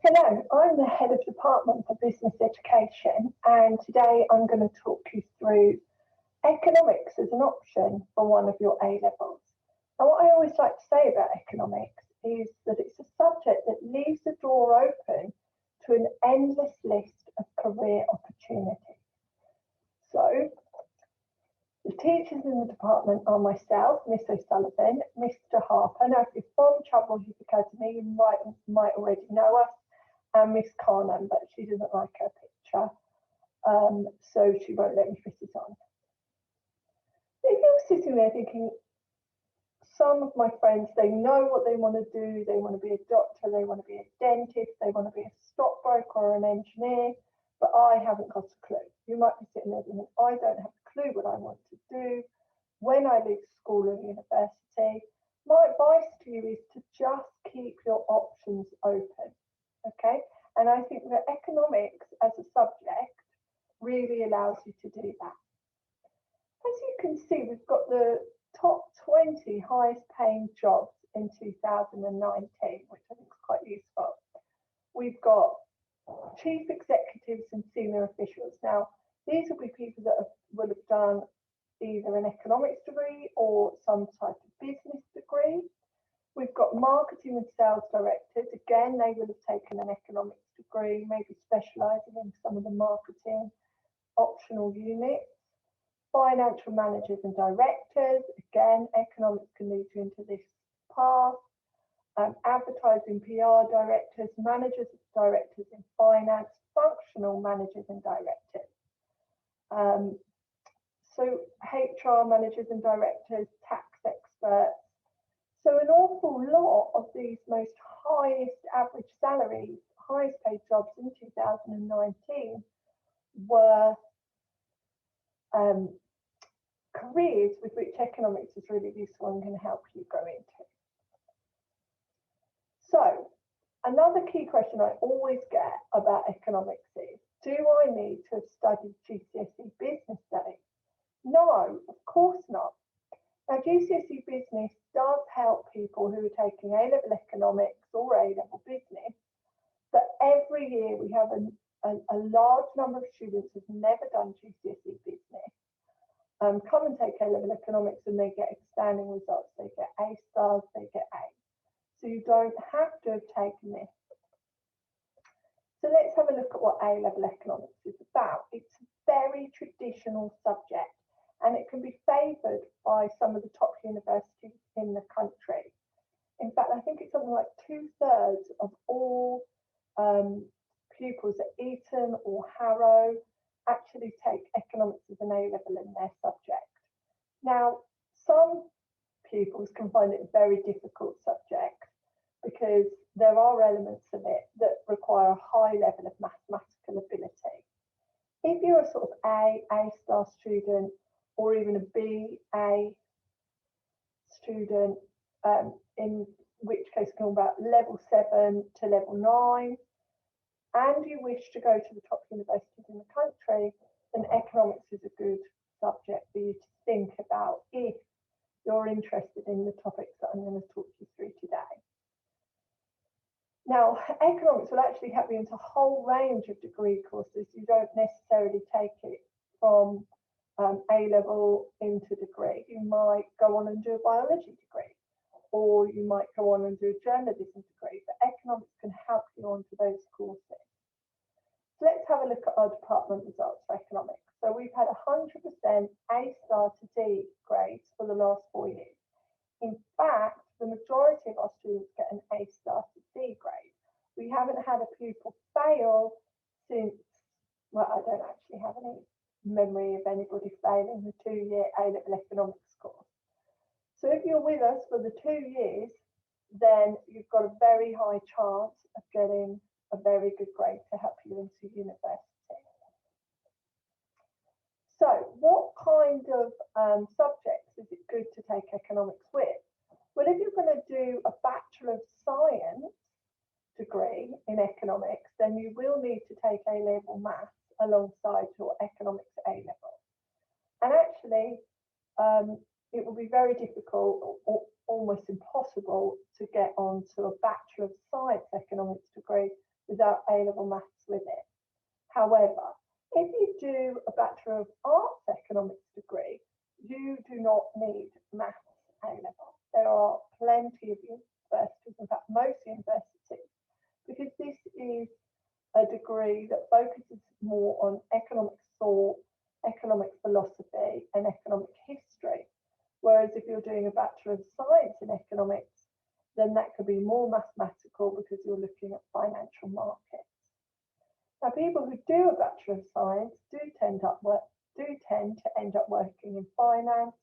Hello, I'm the head of department for business education, and today I'm going to talk you through economics as an option for one of your A levels. Now, what I always like to say about economics is that it's a subject that leaves the door open to an endless list of career opportunities. So, the teachers in the department are myself, Miss O'Sullivan, Mr. Harper. Now, if you're from Chubwell Heath Academy, you might already know us, and Miss Carnham, but she doesn't like her picture, so she won't let me fit it on. If you're sitting there thinking, some of my friends, they know what they want to do, they want to be a doctor, they want to be a dentist, they want to be a stockbroker or an engineer, but I haven't got a clue. You might be sitting there thinking, I don't have a clue what I want to do when I leave school or university. My advice to you is to just keep your options open. Okay, and I think that economics as a subject really allows you to do that. As you can see, we've got the top 20 highest paying jobs in 2019, which I think is quite useful. We've got chief executives and senior officials. Now, these will be people that will have done either an economics degree or some type of business degree. We've got marketing and sales directors. Again, they will have taken an economics degree, maybe specialising in some of the marketing optional units. Financial managers and directors. Again, economics can lead you into this path. Advertising PR directors, managers, directors in finance, functional managers and directors. So HR managers and directors, tax experts. So an awful lot of these most highest average salaries, highest paid jobs in 2019 were careers with which economics is really useful and can help you go into. So another key question I always get about economics is, do I need to have studied GCSE Business Studies? No, of course not. Now, GCSE Business does help people who are taking A-level economics or A-level business, but every year we have a large number of students who've never done GCSE Business come and take A-level economics and they get outstanding results. They get A stars, they get A. So you don't have to have taken this. So let's have a look at what A-level economics is about. It's a very traditional subject, and it can be favoured by some of the top universities in the country. In fact, I think it's something like 2/3 of all pupils at Eton or Harrow actually take economics as an A-level in their subject. Now, some pupils can find it a very difficult subject because there are elements of it that require a high level of mathematical ability. If you're a sort of A star student, or even a BA student, in which case we're talking about level 7 to level 9, and you wish to go to the top universities in the country, then economics is a good subject for you to think about if you're interested in the topics that I'm going to talk you through today. Now, economics will actually help you into a whole range of degree courses. You don't necessarily take it from A-level into degree. You might go on and do a biology degree, or you might go on and do a journalism degree, but economics can help you onto those courses. So let's have a look at our department results for economics. So we've had 100% A star to D grades for the last 4 years. In fact, the majority of our students get an A star to D grade. We haven't had a pupil fail since, well, I don't actually have any memory of anybody failing the 2-year A-level economics course. So if you're with us for the 2 years, then you've got a very high chance of getting a very good grade to help you into university. So what kind of subjects is it good to take economics with? Well, if you're going to do a Bachelor of Science degree in economics, then you will need to take A-level maths alongside your economics A-level. And actually, it will be very difficult or almost impossible to get onto a Bachelor of Science economics degree with without A-level maths with it. However, if you do a Bachelor of Arts Economics degree, you do not need maths A-level. There are plenty of universities, in fact most universities, because this is a degree that focuses more on economic thought, economic philosophy and economic history. Whereas if you're doing a Bachelor of Science in Economics, then that could be more mathematical because you're looking at financial markets. Now, people who do a Bachelor of Science do tend to end up working in finance,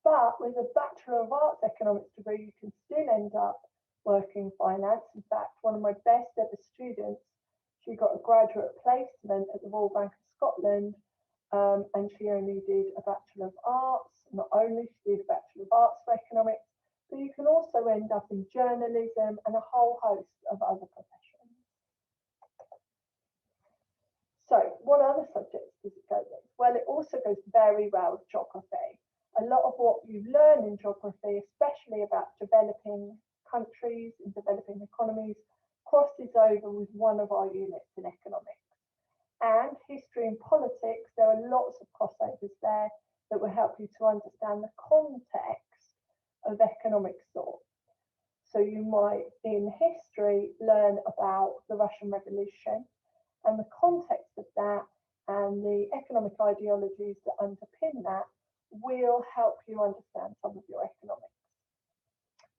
but with a Bachelor of Arts Economics degree, you can still end up working in finance. In fact, one of my best ever students, she got a graduate placement at the Royal Bank of Scotland, and she only did a Bachelor of Arts. Not only she did a Bachelor of Arts for Economics, but you can also end up in journalism and a whole host of other professions. So what other subjects does it go with? Well, it also goes very well with geography. A lot of what you learn in geography, especially about developing countries and developing economies, crosses over with one of our units in economics. And history and politics, there are lots of crossovers there that will help you to understand the context of economic thought. So you might, in history, learn about the Russian Revolution and the context of that and the economic ideologies that underpin that will help you understand some of your economics.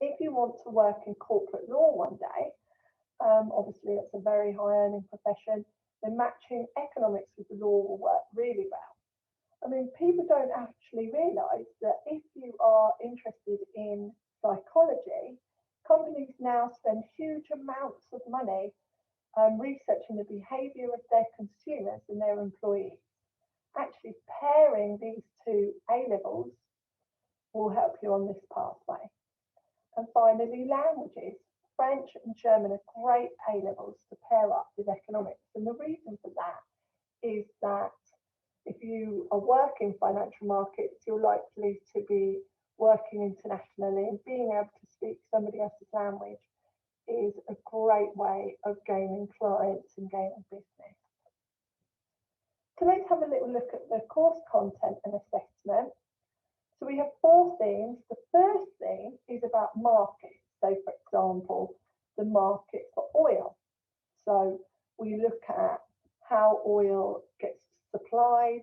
If you want to work in corporate law one day, obviously it's a very high earning profession, then matching economics with the law will work really well. I mean, people don't actually realise that if you are interested in psychology, companies now spend huge amounts of money researching the behaviour of their consumers and their employees. Actually, pairing these two A-levels will help you on this pathway. And finally, languages. French and German are great A-levels to pair up with economics. And the reason for that is that if you are working financial markets, you're likely to be working internationally, and being able to speak somebody else's language is a great way of gaining clients and gaining business. So let's have a little look at the course content and assessment. So we have 4 themes. The first theme is about markets. So for example, the market for oil. So we look at how oil gets supplied,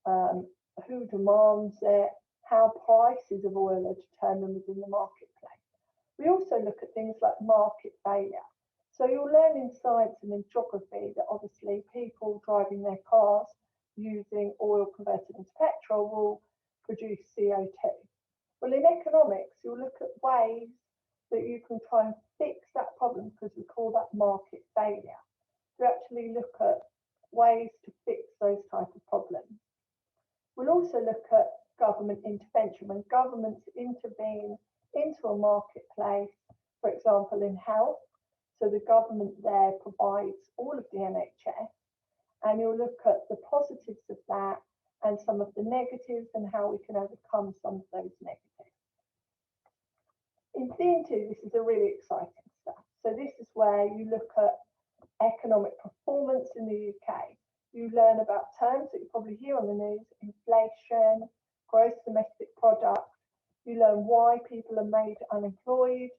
who demands it, how prices of oil are determined within the marketplace. We also look at things like market failure. So you'll learn in science and in geography that obviously people driving their cars using oil converted into petrol will produce CO2. Well, in economics, you'll look at ways that you can try and fix that problem, because we call that market failure. We actually look at ways to fix those type of problems. We'll also look at government intervention, when governments intervene into a marketplace, for example, in health. So the government there provides all of the NHS, and you'll look at the positives of that and some of the negatives and how we can overcome some of those negatives. In Theme 2, this is a really exciting stuff. So this is where you look at economic performance in the UK. You learn about terms that you probably hear on the news: inflation, gross domestic product. You learn why people are made unemployed,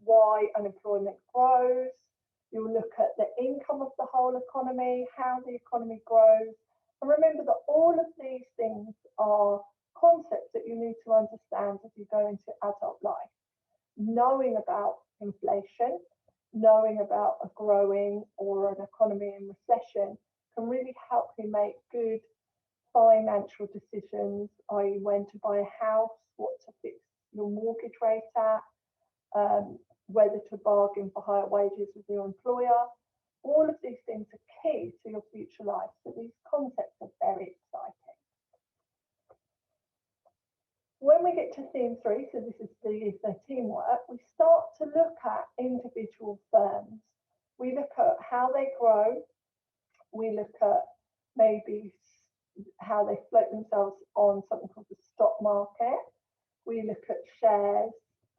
why unemployment grows. You'll look at the income of the whole economy, how the economy grows. And remember that all of these things are concepts that you need to understand as you go into adult life. Knowing about inflation, knowing about a growing or an economy in recession can really help you make good financial decisions, i.e. when to buy a house, what to fix your mortgage rate at, whether to bargain for higher wages with your employer. All of these things are key to your future life. So these concepts are very exciting. When we get to Theme 3, so this is the teamwork, we start to look at individual firms. We look at how they grow. We look at maybe how they float themselves on something called the stock market. We look at shares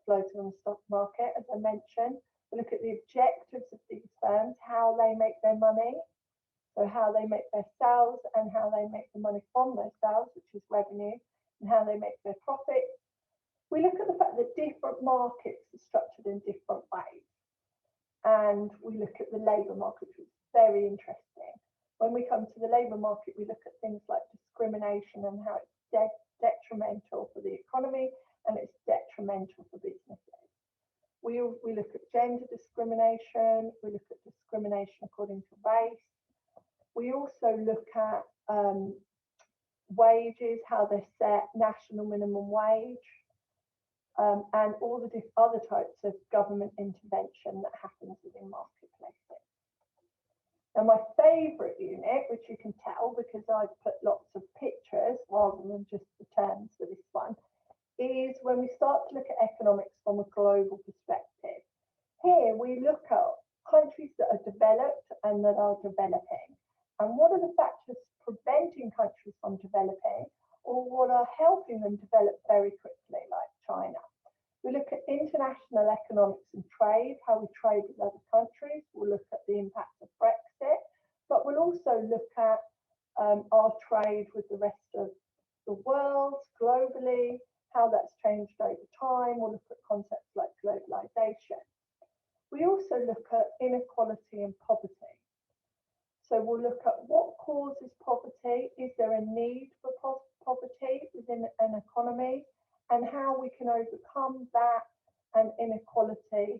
floating on the stock market, as I mentioned. We look at the objectives of these firms, how they make their money, so how they make their sales and how they make the money from their sales, which is revenue, and how they make their profits. We look at the fact that different markets are structured in different ways. And we look at the labour market, which is very interesting. When we come to the labour market, we look at things like discrimination and how it's detrimental for the economy and it's detrimental for businesses. We look at gender discrimination, we look at discrimination according to race. We also look at wages, how they're set, national minimum wage, and all the other types of government intervention that happens within marketplaces. Now, my favourite unit, which you can tell because I've put lots of pictures rather than just the terms for this one, is when we start to look at economics from a global perspective. Here we look at countries that are developed and that are developing. And what are the factors preventing countries from developing, or what are helping them develop very quickly, like China? We look at international economics and trade, how we trade with other countries. We'll look at the impact of Brexit, but we'll also look at our trade with the rest of the world globally, how that's changed over time. We'll look at concepts like globalization. We also look at inequality and poverty. So we'll look at what causes poverty, is there a need for poverty within an economy, and how we can overcome that and inequality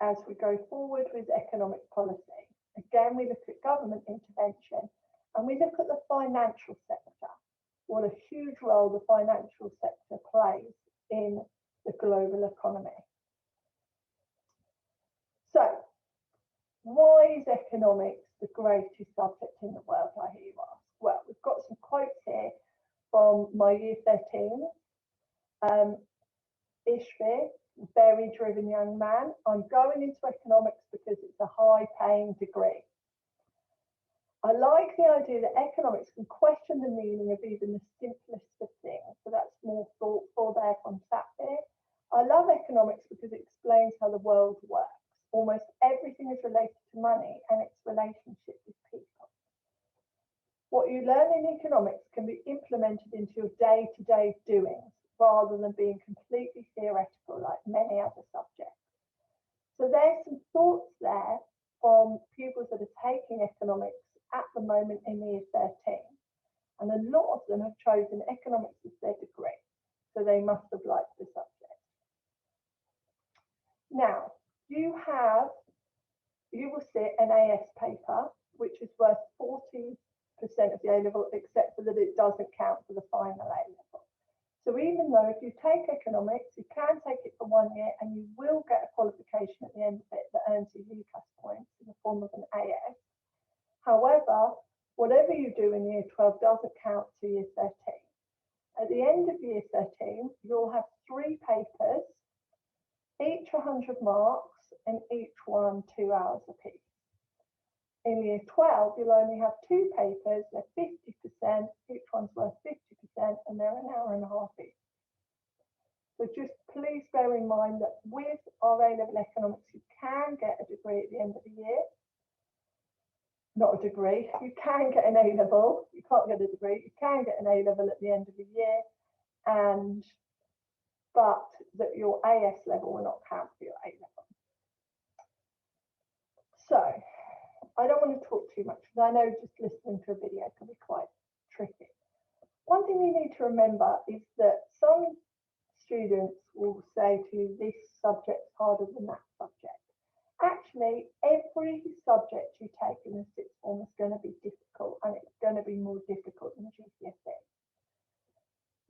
as we go forward with economic policy. Again, we look at government intervention and we look at the financial sector, what a huge role the financial sector plays in the global economy. So, why is economics the greatest subject in the world, I hear you ask? Well, we've got some quotes here from my year 13. Ishvi, very driven young man. I'm going into economics because it's a high paying degree. I like the idea that economics can question the meaning of even the simplest of things. So that's more thoughtful there from Sapir. I love economics because it explains how the world works. Almost everything is related to money and its relationship with people. What you learn in economics can be implemented into your day-to-day doings rather than being completely theoretical like many other subjects. So there's some thoughts there from pupils that are taking economics at the moment in year 13. And a lot of them have chosen economics as their degree. So they must have liked the subject. Now, you will see an AS paper, which is worth 40% of the A level, except for that it doesn't count for the final A level. So even though if you take economics, you can take it for 1 year and you will get a qualification at the end of it that earns you UCAS points in the form of an AS. However, whatever you do in year 12 doesn't count to year 13. At the end of year 13, you'll have 3 papers, each 100 marks, and each one 2 hours apiece. In year 12, you'll only have 2 papers, they're 50%, each one's worth 50%, and they're an hour and a half each. So just please bear in mind that with our A-level economics, you can get a degree at the end of the year. Not a degree, you can get an A-level, you can't get a degree, you can get an A-level at the end of the year, but that your AS level will not count for your A-level. So, I don't want to talk too much because I know just listening to a video can be quite tricky. One thing you need to remember is that some students will say to you, this subject's harder than that subject. Actually, every subject you take in the sixth form is going to be difficult, and it's going to be more difficult than GCSE.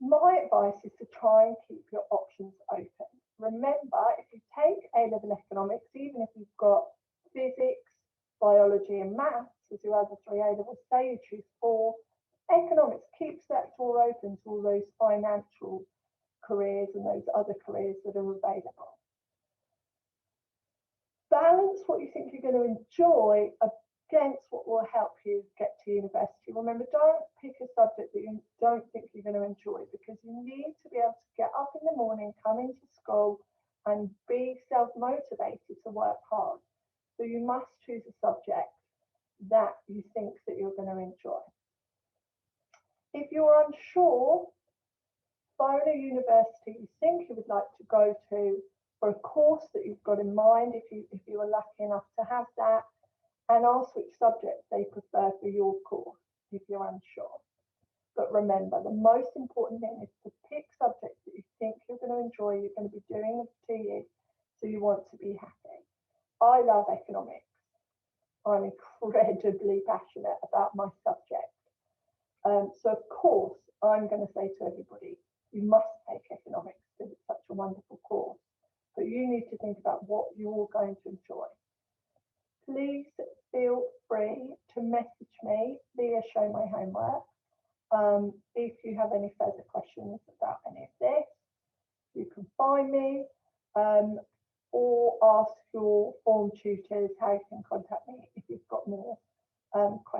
My advice is to try and keep your options open. Remember, if you take A-level economics, even if you've got physics, biology and maths as your other 3 A-levels, say you choose 4, economics keeps that door open to all those financial careers and those other careers that are available. Balance what you think you're going to enjoy against what will help you get to university. Remember, don't pick a subject that you don't think you're going to enjoy, because you need to be able to get up in the morning, come into school and be be self-motivated to work hard. So you must choose a subject that you think that you're going to enjoy. If you're unsure, phone a university you think you would like to go to, or a course that you've got in mind if you are lucky enough to have that, and ask which subject they prefer for your course if you're unsure. But remember, the most important thing is to pick subjects that you think you're going to enjoy, you're going to be doing them 2 years, so you want to be happy. I love economics. I'm incredibly passionate about my subject. So of course, I'm going to say to everybody, you must take economics because it's such a wonderful course. But you need to think about what you're going to enjoy. Please feel free to message me via Show My Homework. If you have any further questions about any of this, you can find me or ask your form tutors how you can contact me if you've got more questions.